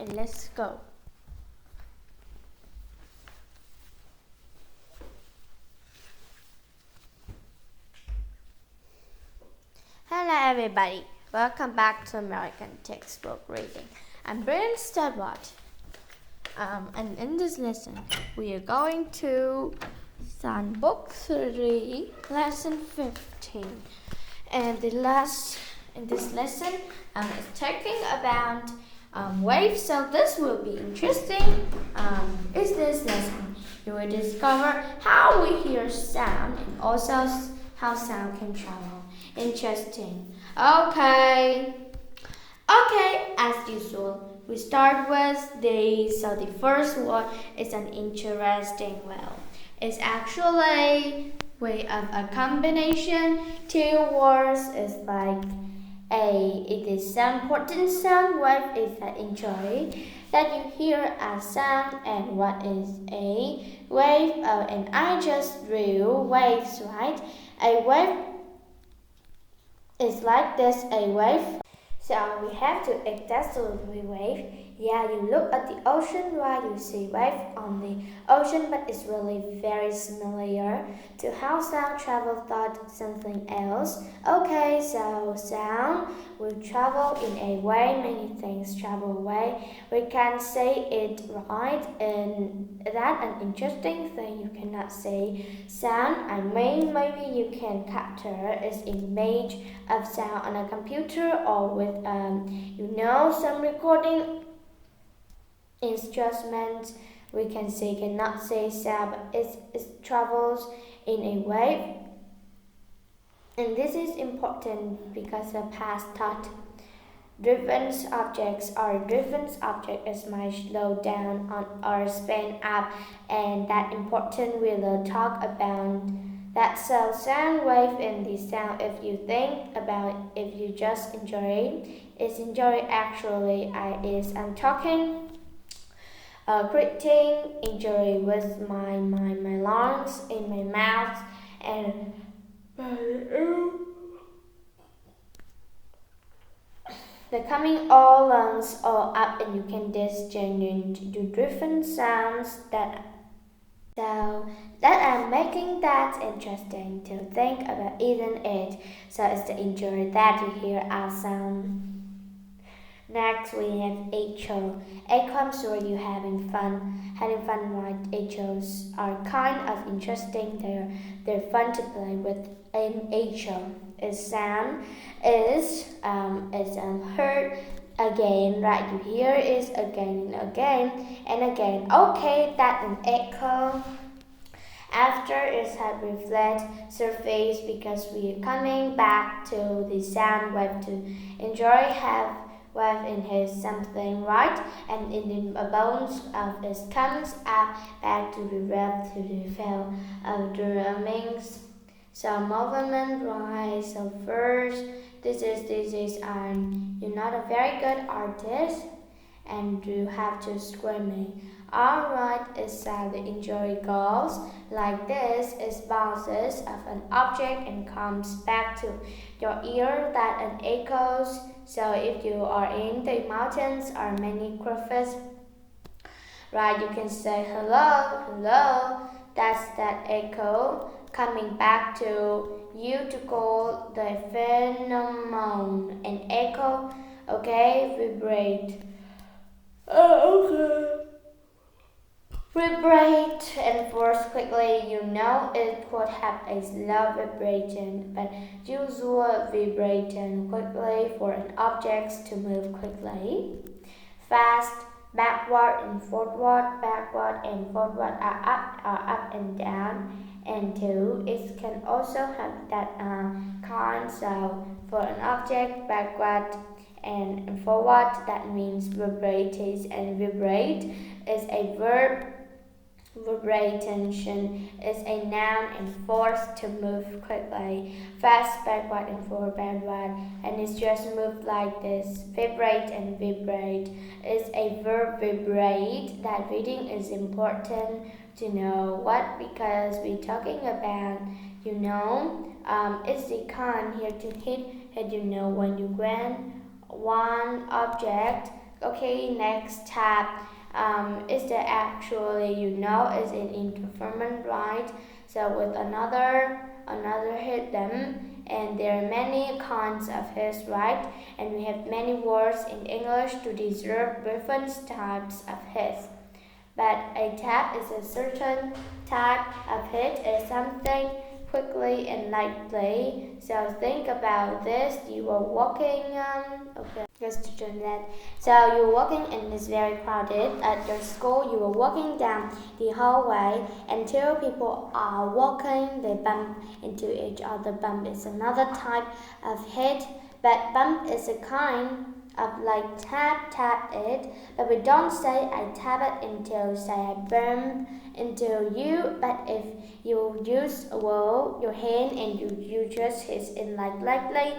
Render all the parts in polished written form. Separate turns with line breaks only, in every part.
and let's go. Hello everybody, welcome back to American Textbook Reading. I'm Brian Studwart. And in this lesson, we are going to start Book 3, Lesson 15. And in this lesson, it's talking about waves. So this will be interesting. Is this lesson? You will discover how we hear sound and also how sound can travel. Interesting. Okay, as usual, we start with the first one is an interesting well. It's actually a combination. Two words is like it is an important sound wave is that enjoy that you hear a sound and what is a wave and I just drew waves, right? A wave is like this, a wave. So we have to exactly wave. Yeah, you look at the ocean, right? You see wave on the ocean, but it's really very similar to how sound travel thought something else. Okay, so sound will travel in a way, many things travel away. We can say it right, and that an interesting thing you cannot say sound. I mean, maybe you can capture its image of sound on a computer or with some recording instruments. We can say cannot say sound, but it travels in a wave, and this is important because the past thought driven objects is much slow down on or spin up, and that important we'll talk about that. So sound wave in the sound, if you think about if you just enjoy is enjoy actually I'm talking creating enjoy with my lungs in my mouth and the coming all lungs all up, and you can distinguish do different sounds that I'm making that interesting to think about, isn't it? So it's to enjoy that you hear our sound. Next we have echo. Echo, I'm sure you're having fun, right? Echoes are kind of interesting. They're fun to play with. An echo is sound is heard again, right? You hear is again and again and again. Okay, that an echo. After it had reflect surface because we are coming back to the sound wave to enjoy have wave in his something, right? And in the bones of it comes up back to the rep to the fell of drummings. So movement rise. So first this is you're not a very good artist and you have to screaming. Alright, is how the injury goes. Like this is bounces of an object and comes back to your ear that an echoes. So if you are in the mountains or many crevices, right, you can say hello, hello. That's that echo coming back to you to call the phenomenon an echo. Okay, vibrate. Oh, okay. Vibrate and force quickly. You know it could have a slow vibration, but usual vibrating quickly for an object to move quickly. Fast, backward and forward are up and down. And two, it can also have that kind. So for an object, backward and forward, that means vibrates, and vibrate is a verb. Vibration is a noun and force to move quickly, fast, backward and forward, and it's just moved like this. Vibrate and vibrate is a verb. Vibrate. That reading is important to know what because we're talking about it's the kind here to hit when you grant one object Okay, next tap is that actually is an interference, right? So with another hit them, and there are many kinds of hits, right? And we have many words in English to describe different types of hits. But a tap is a certain type of hit, is something quickly and lightly. So think about this. You are walking. Okay, just to turn that. So you're walking and it's very crowded at your school. You are walking down the hallway and two people are walking. They bump into each other. Bump is another type of hit, but bump is a kind of like tap it, but we don't say I tap it into say I bump into you. But if you use your hand and you just hit in like lightly,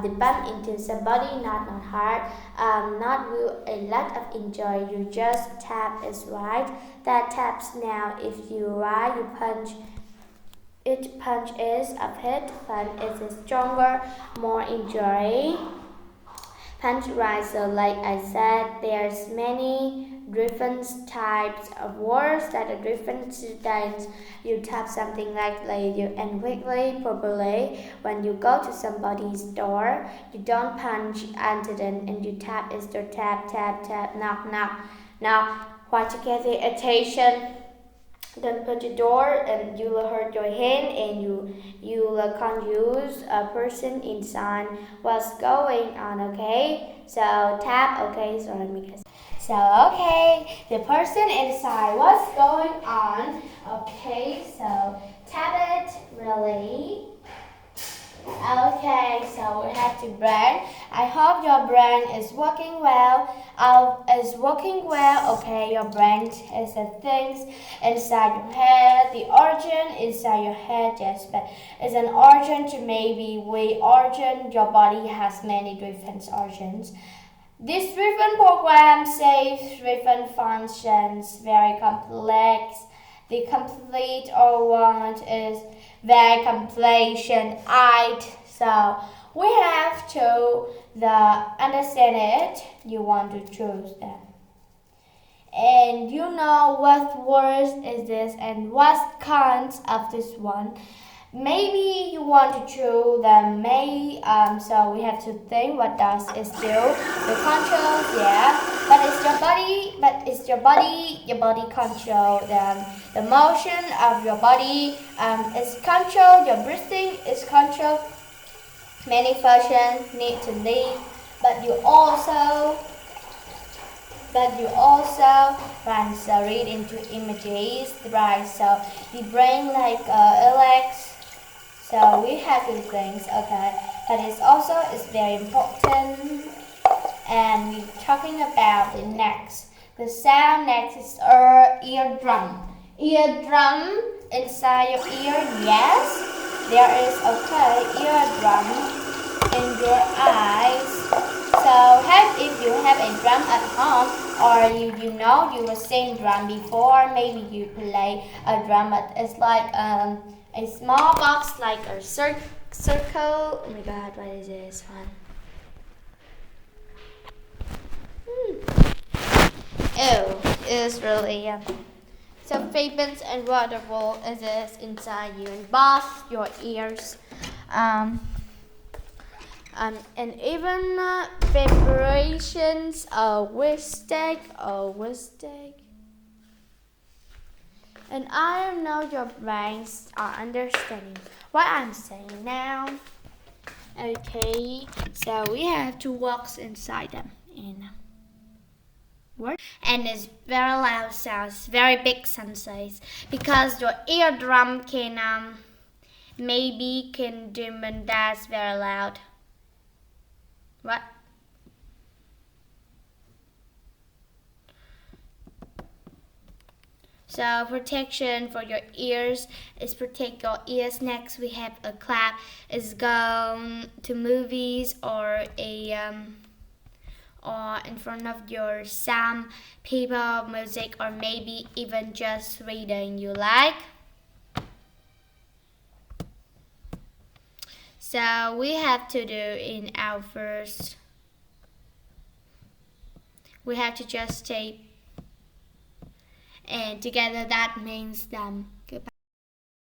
the bump into somebody, not hard, not with a lot of enjoy. You just tap is right. That taps now. If you right, you punch. Each punch is a hit. Punch is stronger, more enjoy. Punch right, so like I said, there's many different types of words that are different times. You tap something lightly and quickly, properly. When you go to somebody's door, you don't punch into them and you tap is the tap, knock, knock. Now, why to get the attention? Then put the door and you will hurt your hand and you will confuse a person inside what's going on. Okay, so tap. Okay, sorry because so okay, the person inside what's going on. Okay, so tap it really. Okay, so we have to brain. I hope your brain is working well. Okay, your brain is the things inside your head. The origin inside your head, yes, but it's an origin to maybe we origin. Your body has many different origins. This different program saves different functions, very complex. The complete or want is very completion. So we have to understand it. You want to choose them. And you know what words is this and what kinds of this one. Maybe you want to choose them. So we have to think what does it do. The controls, yeah. But it's your body control the motion of your body. Is control your breathing. Is control many functions need to leave. But you also right, so read into images, right? So the brain like Alex. So we have these things, okay. But it's very important. And we're talking about the next. The sound next is eardrum. Eardrum inside your ear, yes. There is eardrum in your eyes. So if you have a drum at home, or you were seen drum before, maybe you play a drum, but it's like a small box, like a circle. Oh my god, what is this one? Oh, it's really so famous and wonderful is this inside you in both your ears. And even vibrations of wisdom. And I know your brains are understanding what I'm saying now. Okay, so we have to walk inside them in word. And it's very loud sounds, very big senses, because your eardrum can maybe can demand that's very loud. What? So protection for your ears is protect your ears. Next we have a clap. Is go to movies or or in front of your some people, music, or maybe even just reading you like. So we have to do in our first we have to just say, and together that means them. Goodbye.